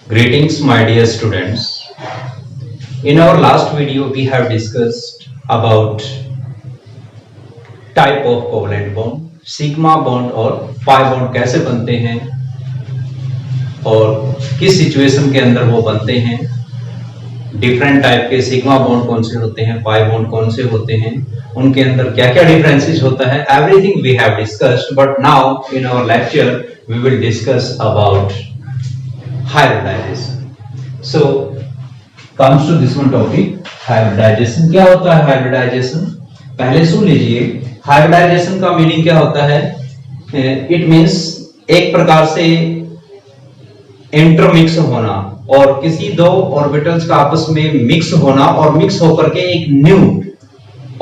Greetings, my dear students. In our last video, we have discussed about type of covalent bond, sigma bond और pi bond कैसे बनते हैं और किस situation के अंदर वो बनते हैं, डिफरेंट टाइप के सिग्मा बॉन्ड कौन से होते हैं, पाई बॉन्ड कौन से होते हैं, उनके अंदर क्या क्या डिफरेंसेस होता है, everything we have discussed. But now in our lecture we will discuss about hybridization. So comes to this one topic, hybridization. क्या होता है हाइब्रिडाइजेशन? पहले सुन लीजिए. हाइब्रिडाइजेशन का मीनिंग क्या होता है? इट मींस एक प्रकार से इंटरमिक्स होना और किसी दो ऑर्बिटल्स का आपस में मिक्स होना और मिक्स होकर के एक न्यू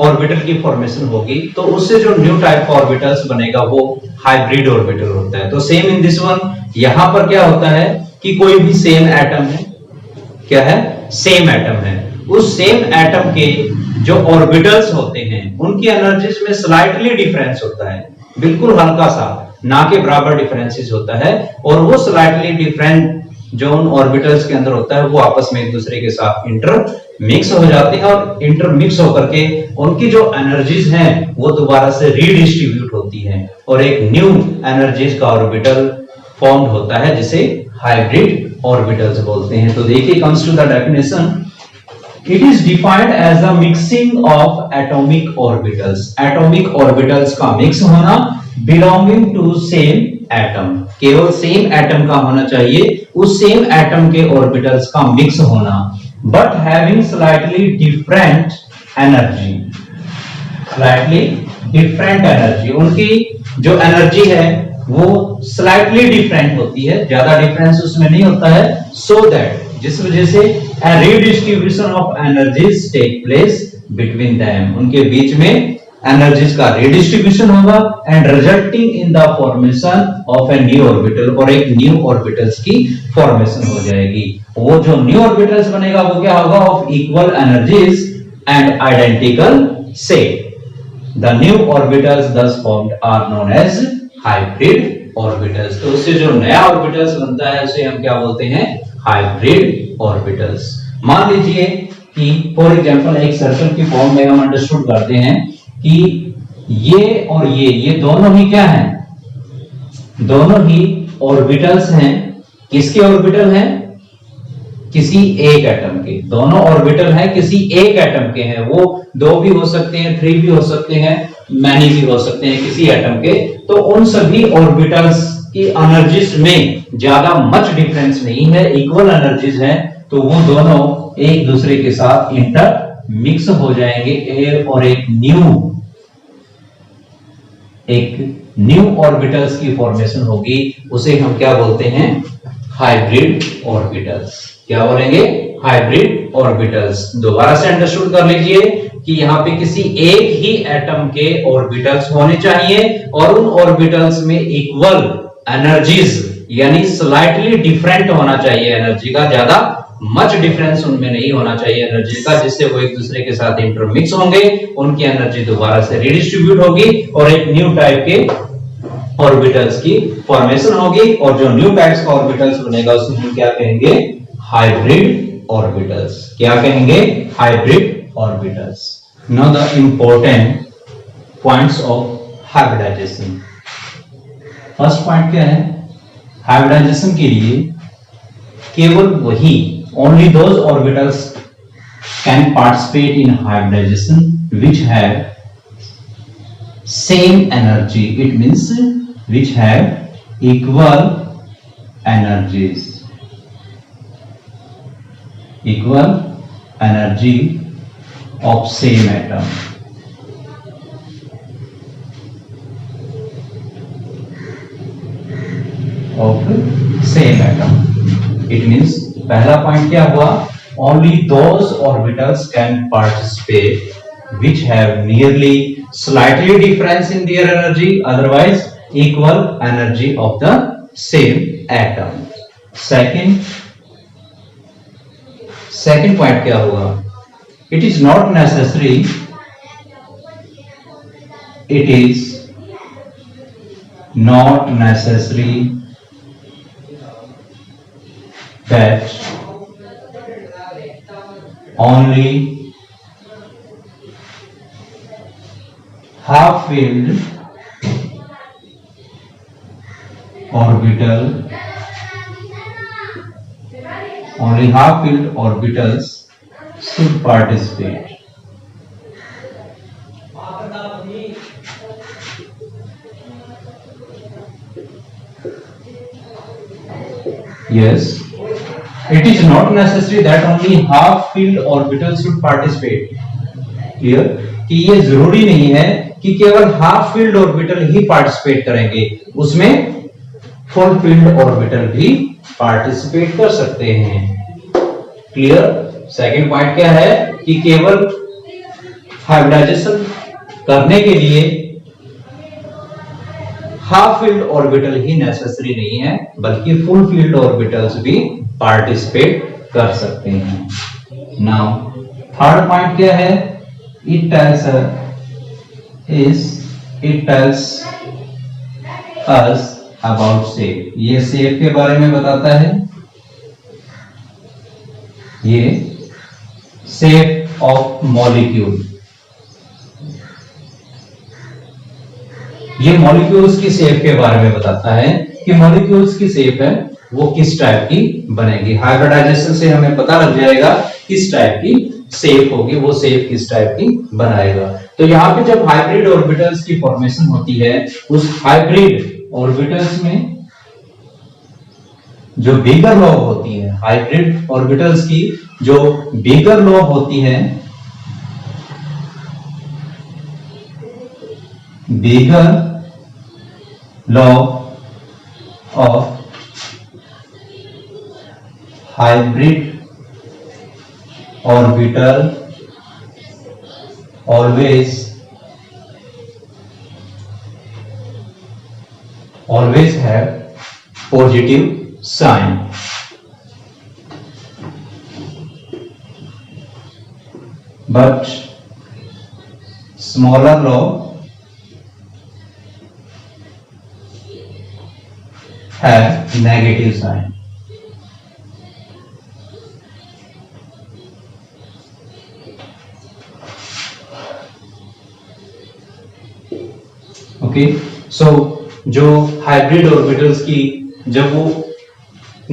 ऑर्बिटल की फॉर्मेशन होगी. तो उससे जो न्यू टाइप का ऑर्बिटल्स बनेगा वो हाइब्रिड ऑर्बिटल होता है. तो सेम इन दिस वन, यहां पर क्या होता है कि कोई भी सेम एटम है. क्या है? सेम एटम है. उस सेम एटम के जो ऑर्बिटल्स होते हैं उनकी एनर्जीज में स्लाइटली डिफरेंस होता है, बिल्कुल हल्का सा, ना के बराबर डिफरेंसेस होता है. और वो स्लाइटली डिफरेंट जो उन ऑर्बिटल्स के अंदर होता है वो आपस में एक दूसरे के साथ इंटर मिक्स हो जाते हैं और इंटर मिक्स होकर के उनकी जो एनर्जीज हैं वो दोबारा से रीडिस्ट्रीब्यूट होती हैं और एक न्यू एनर्जीज का ऑर्बिटल फॉर्म होता है जिसे हाइब्रिड ऑर्बिटल्स बोलते हैं. तो देखिए, comes to the definition. It is defined as the mixing of atomic orbitals. Atomic orbitals का mix होना belonging to same atom. केवल same atom का होना चाहिए, उस same atom के orbitals का mix होना, but having slightly different energy. Slightly different energy. उनकी जो energy है वो slightly different होती है, ज्यादा difference उसमें नहीं होता है, so that जिस वजह से a redistribution of energies take place between them. उनके बीच में एनर्जीज का redistribution होगा and resulting in the formation of a new orbital, और एक न्यू ऑर्बिटल्स की फॉर्मेशन हो जाएगी. वो जो न्यू ऑर्बिटल्स बनेगा वो क्या होगा? Of equal energies and identical shape. The new orbitals thus formed are known as hybrid orbitals. तो उससे जो नया ऑर्बिटल्स बनता है उसे हम क्या बोलते हैं? Hybrid orbitals. मान लीजिए कि फॉर एग्जांपल एक सर्कल की फॉर्म में हम अंडरस्टूड करते हैं कि ये और ये दोनों ही क्या हैं? दोनों ही ऑर्बिटल्स हैं. किसके ऑर्बिटल हैं? किसी एक एटम के. दोनों ऑर्बिटल हैं किसी एक एटम के हैं. वो दो भी हो सकते हैं, थ्री भी हो सकते हैं, मैनी भी हो सकते हैं किसी एटम के. तो उन सभी ऑर्बिटल्स की एनर्जीज में ज्यादा मच डिफरेंस नहीं है, इक्वल एनर्जीज हैं. तो वो दोनों एक दूसरे के साथ इंटर मिक्स हो जाएंगे और एक न्यू ऑर्बिटल्स की फॉर्मेशन होगी. उसे हम क्या बोलते हैं? Hybrid orbitals. क्या बोलेंगे? Hybrid orbitals. दोबारा से अंडरस्टूड कर लीजिए कि यहाँ पे किसी एक ही एटम के ऑर्बिटल्स होने चाहिए और उन ऑर्बिटल्स में इक्वल एनर्जीज यानी स्लाइटली डिफरेंट होना चाहिए. एनर्जी का ज्यादा मच डिफरेंस उनमें नहीं होना चाहिए एनर्जी का, जिससे वो एक दूसरे के साथ इंटरमिक्स होंगे, उनकी एनर्जी दोबारा से रिडिस्ट्रीब्यूट होगी और एक न्यू टाइप के ऑर्बिटल्स की फॉर्मेशन होगी. और जो न्यू टाइप्स का ऑर्बिटल्स बनेगा उसे हम क्या कहेंगे? Hybrid orbitals. क्या कहेंगे? Hybrid orbitals. Now the important points of hybridization. First point क्या है? हाइब्रिडाइजेशन के लिए केवल वही only those orbitals can participate in hybridization which have same energy. It means which have equal energies, equal energy of same atom. Of same atom. It means पहला point क्या हुआ? Only those orbitals can participate which have nearly slightly difference in their energy, otherwise equal energy of the same atom. Second point क्या हुआ? It is not necessary. It is not necessary that only half-filled orbitals should participate. Yes, it is not necessary that only half-filled orbitals should participate. Clear? कि ये जरूरी नहीं है कि केवल half filled orbital ही participate करेंगे, उसमें फुल फील्ड ऑर्बिटल भी पार्टिसिपेट कर सकते हैं। क्लियर? सेकंड पॉइंट क्या है कि केवल हाइब्रिडाइजेशन करने के लिए हाफ फील्ड ऑर्बिटल ही नेसेसरी नहीं है, बल्कि फुल फील्ड ऑर्बिटल्स भी पार्टिसिपेट कर सकते हैं। नाउ थर्ड पॉइंट क्या है? It tells us about shape. ये शेप के बारे में बताता है। ये शेप ऑफ मॉलिक्यूल, ये मॉलिक्यूल्स की शेप के बारे में बताता है कि मॉलिक्यूल्स की शेप है वो किस टाइप की बनेगी। हाइब्रिडाइजेशन से हमें पता लग जाएगा किस टाइप की शेप होगी, वो शेप किस टाइप की बनाएगा। तो यहाँ पे जब हाइब्रिड ऑर्बिटल्स की फॉर्मेशन होती है, उस हाइब्रिड ऑर्बिटल्स में जो बिगर लॉब होती है, हाइब्रिड ऑर्बिटल्स की जो बिगर लॉब होती है, bigger lobe of hybrid orbital always have positive sign, but smaller lobe have negative sign. Okay, so जो हाइब्रिड ऑर्बिटल्स की जब वो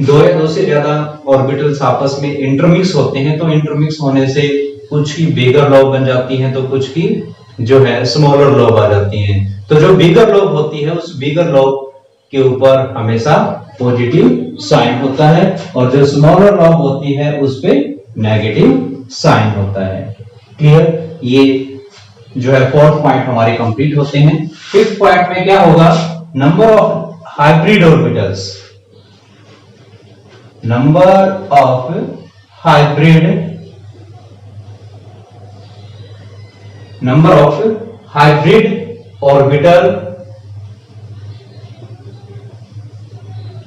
दो या दो से ज्यादा ऑर्बिटल्स आपस में इंटरमिक्स होते हैं, तो इंटरमिक्स होने से कुछ की बिगर लॉब बन जाती हैं, तो कुछ की जो है स्मॉलर लॉब आ जाती हैं। तो जो बिगर लॉब होती है, उस बिगर लॉब के ऊपर हमेशा पॉजिटिव साइन होता है, और जो स्मॉलर लॉब होती है उस पे नेगेटिव साइन होता है। क्लियर? ये जो है फोर्थ पॉइंट हमारे कंप्लीट होते हैं। फिफ्थ पॉइंट में क्या होगा? Number of hybrid orbitals, number of hybrid orbital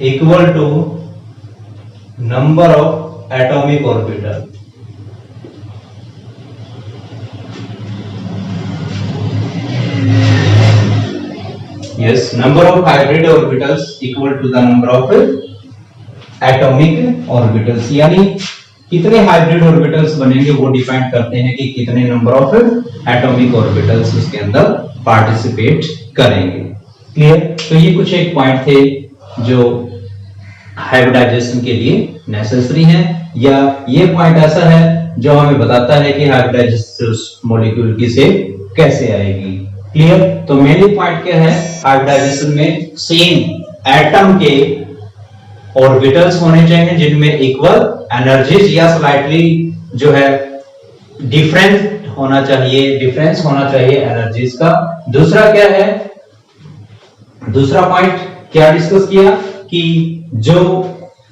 equal to number of atomic orbital. Yes, number of hybrid orbitals equal to the number of atomic orbitals, यानी कितने hybrid orbitals बनेंगे वो define करते हैं कि कितने नंबर ऑफ एटॉमिक ऑर्बिटल्स उसके अंदर पार्टिसिपेट करेंगे। क्लियर? तो ये कुछ एक पॉइंट थे जो हाइब्रिडाइजेशन के लिए नेसेसरी हैं, या ये पॉइंट ऐसा है जो हमें बताता है कि हाइब्रिडाइजेशन मॉलिक्यूल की शेप कैसे आएगी। क्लियर? तो मेनली पॉइंट क्या है? हाइब्रिडाइजेशन में सेम एटम के ऑर्बिटल्स होने चाहिए जिनमें इक्वल एनर्जीज या स्लाइटली जो है डिफरेंस होना चाहिए एनर्जीज का। दूसरा क्या है? दूसरा पॉइंट क्या डिस्कस किया कि जो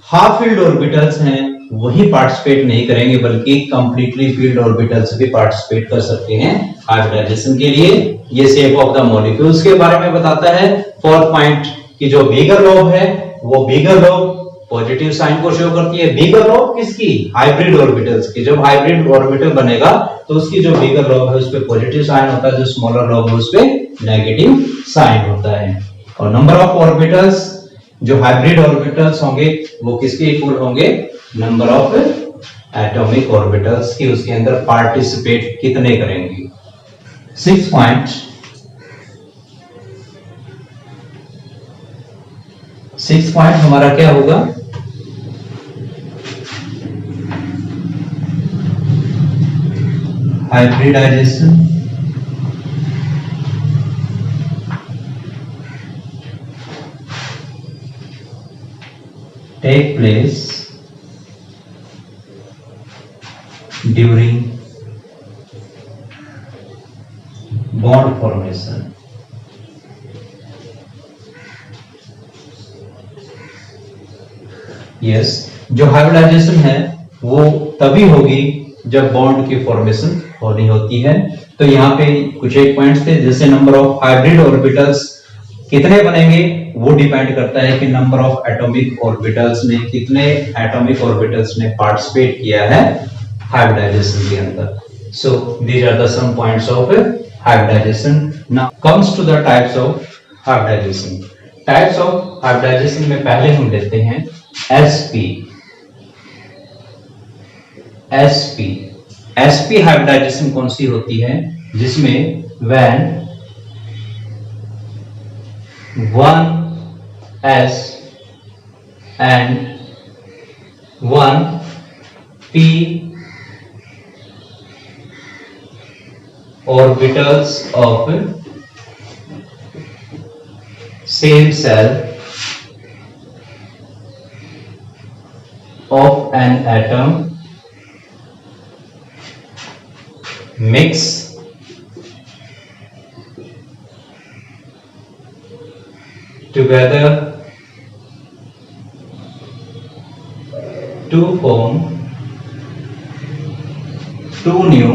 हाफ फील्ड ऑर्बिटल्स हैं वही पार्टिसिपेट नहीं करेंगे, बल्कि कंप्लीटली फील्ड ऑर्बिटल्स भी पार्टिसिपेट कर सकते हैं हाइब्रिडाइजेशन के लिए। ये शेप ऑफ द मॉलिक्यूल्स के बारे में बताता है। फोर्थ पॉइंट कि जो बिगर लॉब है वो बिगर लॉब पॉजिटिव साइन को शो करती है। बिगर लॉब किसकी? हाइब्रिड ऑर्बिटल्स की। जब हाइब्रिड ऑर्बिटल बनेगा तो उसकी जो बिगर लॉब है उस पे पॉजिटिव साइन होता है, जो स्मॉलर लॉब है उस पे नेगेटिव साइन होता है। और नंबर ऑफ ऑर्बिटल्स जो हाइब्रिड ऑर्बिटल्स होंगे वो किसके इक्वल होंगे? नंबर ऑफ एटॉमिक ऑर्बिटल्स की उसके अंदर पार्टिसिपेट कितने करेंगे। 6 पॉइंट हमारा क्या होगा, hybridization take place during bond formation। Yes, जो हाइब्रिडाइजेशन है वो तभी होगी जब बॉन्ड की फॉर्मेशन होनी होती है। तो यहाँ पे कुछ एक पॉइंट्स थे, जैसे नंबर ऑफ हाइब्रिड ऑर्बिटल्स कितने बनेंगे वो डिपेंड करता है कि नंबर ऑफ एटॉमिक ऑर्बिटल्स ने कितने एटॉमिक ऑर्बिटल्स ने पार्टिसिपेट किया है हाइब्रिडाइजेशन के अंदर। So these are the some points of hybridization. Now comes to the types of hybridization. Types of hybridization में पहले हम लेते हैं एसपी। एसपी हाइब्रिडाइजेशन कौन सी होती है, जिसमें when 1s and 1p orbitals of same cell of an atom mix together to form two new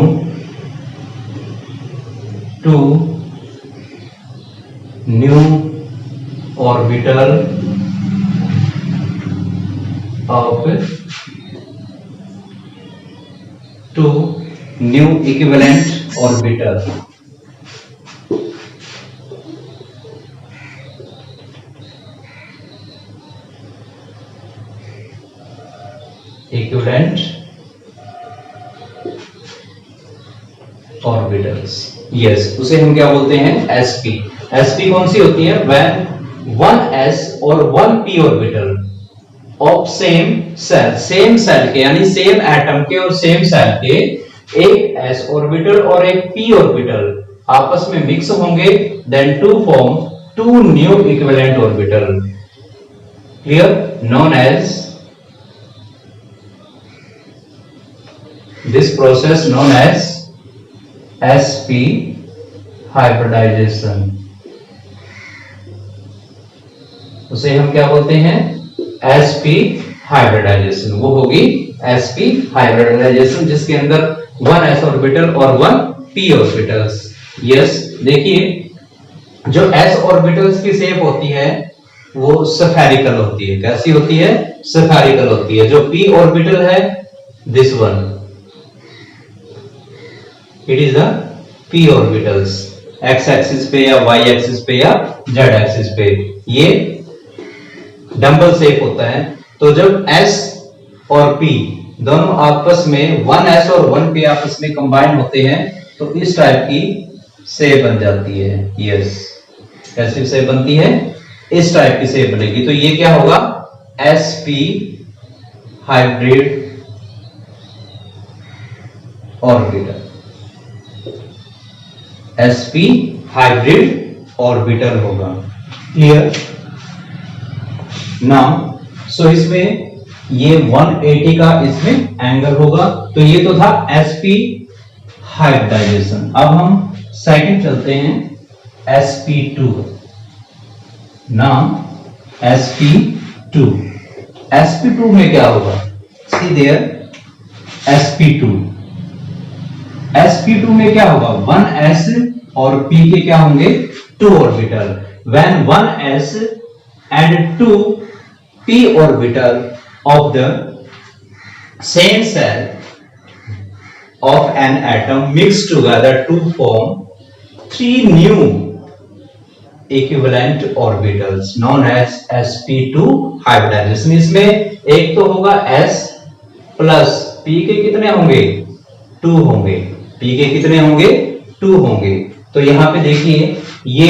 orbital of two new equivalent orbital। Equivalent orbitals, yes, उसे हम क्या बोलते हैं, sp। sp कौन सी होती है, when 1s और 1p orbital of same shell, same shell के यानी सेम एटम के और सेम सेल के एक s ऑर्बिटल और एक p ऑर्बिटल आपस में मिक्स होंगे, then to form two new equivalent orbital, clear, known as this process known as sp hybridization। उसे हम क्या बोलते हैं, sp hybridization। वो होगी sp hybridization जिसके अंदर 1s ऑर्बिटल और 1p ऑर्बिटल्स। यस, देखिए जो s ऑर्बिटल्स की शेप होती है वो स्फेरिकल होती है। कैसी होती है, स्फेरिकल होती है। जो p ऑर्बिटल है, this one, it is the p orbitals, x axis पे या y एक्सिस पे या z एक्सिस पे, ये डंबल शेप होता है। तो जब s और p दोनों आपस में 1s और 1p आपस में कंबाइन होते हैं तो इस टाइप की शेप बन जाती है। यस, कैसी शेप बनती है, इस टाइप की शेप बनेगी। तो ये क्या होगा, sp hybrid orbital, sp hybrid orbital होगा, क्लियर। नाउ सो इसमें ये 180 का इसमें एंगल होगा। तो ये तो था sp हाइब्रिडाइजेशन। अब हम सेकंड चलते हैं, sp2। नाउ sp2, sp2 में क्या होगा, सी देयर, sp2 में क्या होगा, 1s और p के क्या होंगे, 2 orbital. when 1s and 2p orbital of the same cell of an atom mix together to form 3 new equivalent orbitals known as sp2 hybridization। इसमें एक तो होगा s प्लस p के कितने होंगे 2 होंगे, p के कितने होंगे 2 होंगे। तो यहाँ पे देखिए ये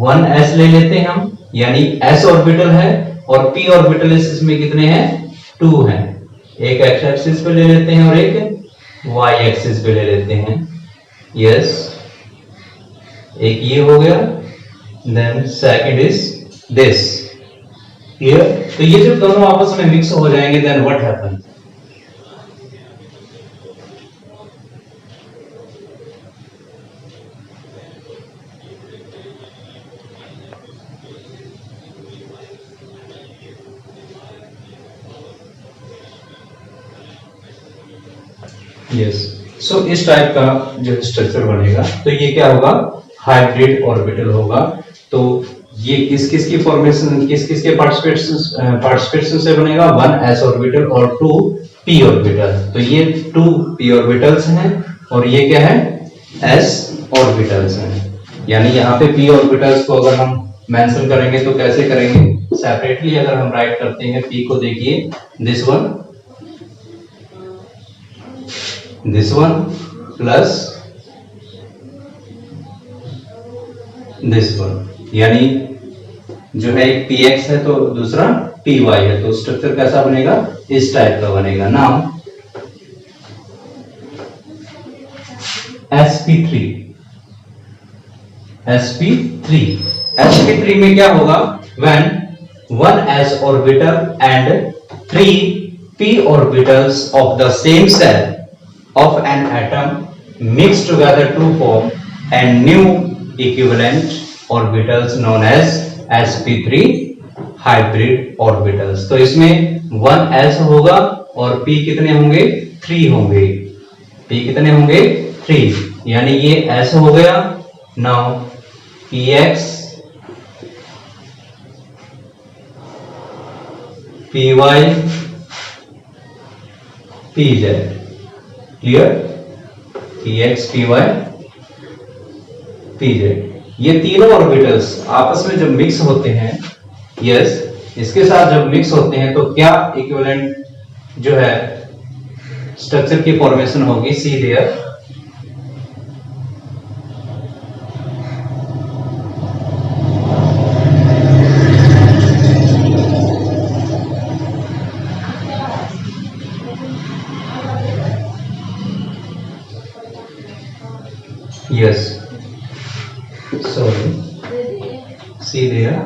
1s ले लेते हैं हम, यानी s ऑर्बिटल है और p ऑर्बिटल इसमें कितने हैं 2 हैं। एक x एक्सिस पे ले लेते हैं और एक y एक्सिस पे ले लेते हैं। यस, एक ये हो गया, then second is this. Clear? तो ये जब दोनों आपस में मिक्स हो जाएंगे then what happen? Yes, so इस टाइप का जो स्ट्रक्चर बनेगा तो ये क्या होगा हाइब्रिड ऑर्बिटल होगा। तो ये किस किस की फॉर्मेशन, किस किस के पार्टिसिपेशन से बनेगा? 1s ऑर्बिटल और 2p ऑर्बिटल। तो ये 2p ऑर्बिटल्स हैं और ये क्या है s ऑर्बिटल्स हैं। यानी यहाँ पे p ऑर्बिटल्स को अगर हम मेंशन करेंगे तो कैसे करेंगे? सेपरेटली अगर हम राइट करते हैं p को, देखिए this one plus this one, यानी जो है एक px है तो दूसरा py है, तो स्ट्रक्चर कैसा बनेगा? इस टाइप का बनेगा। नाउ sp3 में क्या होगा? when 1s orbital and 3p orbitals of the same cell of an atom mix together to form a new equivalent orbitals known as sp3 hybrid orbitals। तो इसमें 1s होगा और p कितने होंगे? 3 होंगे। p कितने होंगे? 3, यानी ये s हो गया। Now px py pz। Clear? px py pz, ये तीनों ऑर्बिटल्स आपस में जब मिक्स होते हैं, यस, इसके साथ जब मिक्स होते हैं तो क्या इक्विवेलेंट जो है स्ट्रक्चर की फॉर्मेशन होगी? See there, yes, sorry, see there,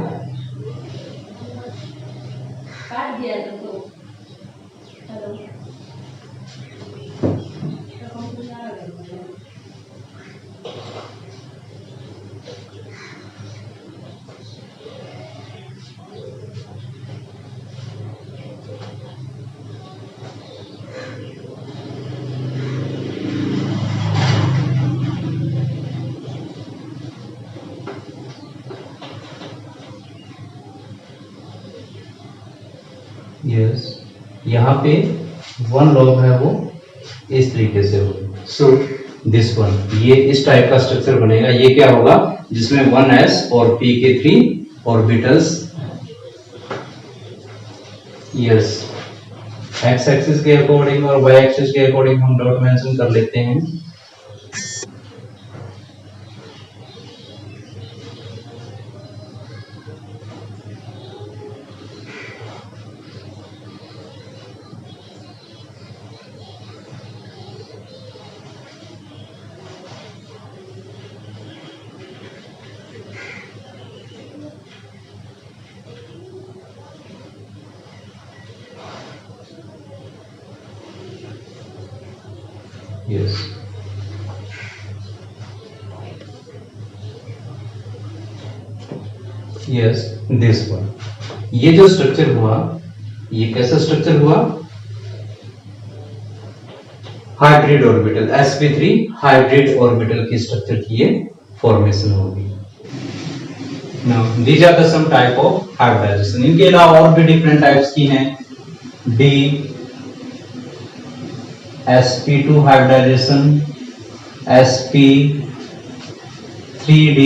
yes, यहाँ पे वन लॉग है वो इस तरीके से होगा। सो दिस वन, ये इस टाइप का स्ट्रक्चर बनेगा। ये क्या होगा? जिसमें 1s और p के 3 ऑर्बिटल्स, यस, x एक्सिस के अकॉर्डिंग और y एक्सिस के अकॉर्डिंग हम डॉट मेंशन कर लेते हैं। Yes. Yes, this one. ये जो स्ट्रक्चर हुआ, ये कैसा स्ट्रक्चर हुआ? Hybrid orbital, sp3 hybrid orbital की स्ट्रक्चर की ये फॉर्मेशन होगी। Now, these are the some type of hybridization. इनके अलावा और भी डिफरेंट टाइप्स की हैं। D, sp2 hybridization, sp3d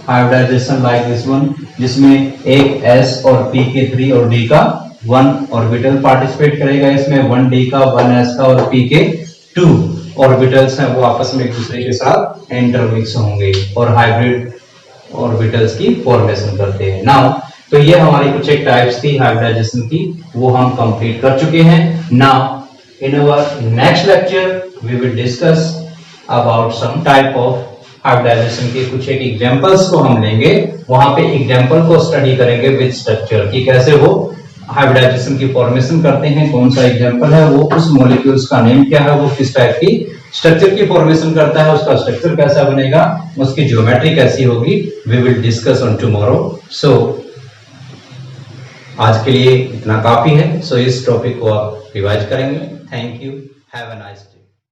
hybridization like this one, जिसमें एक s और p के 3 और d का 1 ऑर्बिटल पार्टिसिपेट करेगा इसमें, 1d का, 1s का और p के 2 ऑर्बिटल्स हैं वो आपस में एक दूसरे के साथ इंटरमिक्स होंगे और हाइब्रिड ऑर्बिटल्स की फॉर्मेशन करते हैं। नाउ तो ये हमारी कुछ एक टाइप्स थी हाइब्रिडाइजेशन की, वो हम कंप्लीट कर चुके हैं। Now in our next lecture we will discuss about some type of hybridization के कुछ एक एग्जांपल्स को हम लेंगे, वहां पे एग्जांपल को स्टडी करेंगे विद स्ट्रक्चर कि कैसे वो हाइब्रिडाइजेशन की फॉर्मेशन करते हैं, कौन सा एग्जांपल है वो, उस मॉलिक्यूल्स का नेम क्या है, वो किस टाइप की स्ट्रक्चर की फॉर्मेशन करता है, उसका स्ट्रक्चर कैसा बनेगा, उसकी ज्योमेट्री कैसी होगी, we will discuss on tomorrow. So आज के लिए इतना काफी है। सो इस टॉपिक को आप रिवाइज करेंगे। Thank you, have a nice day.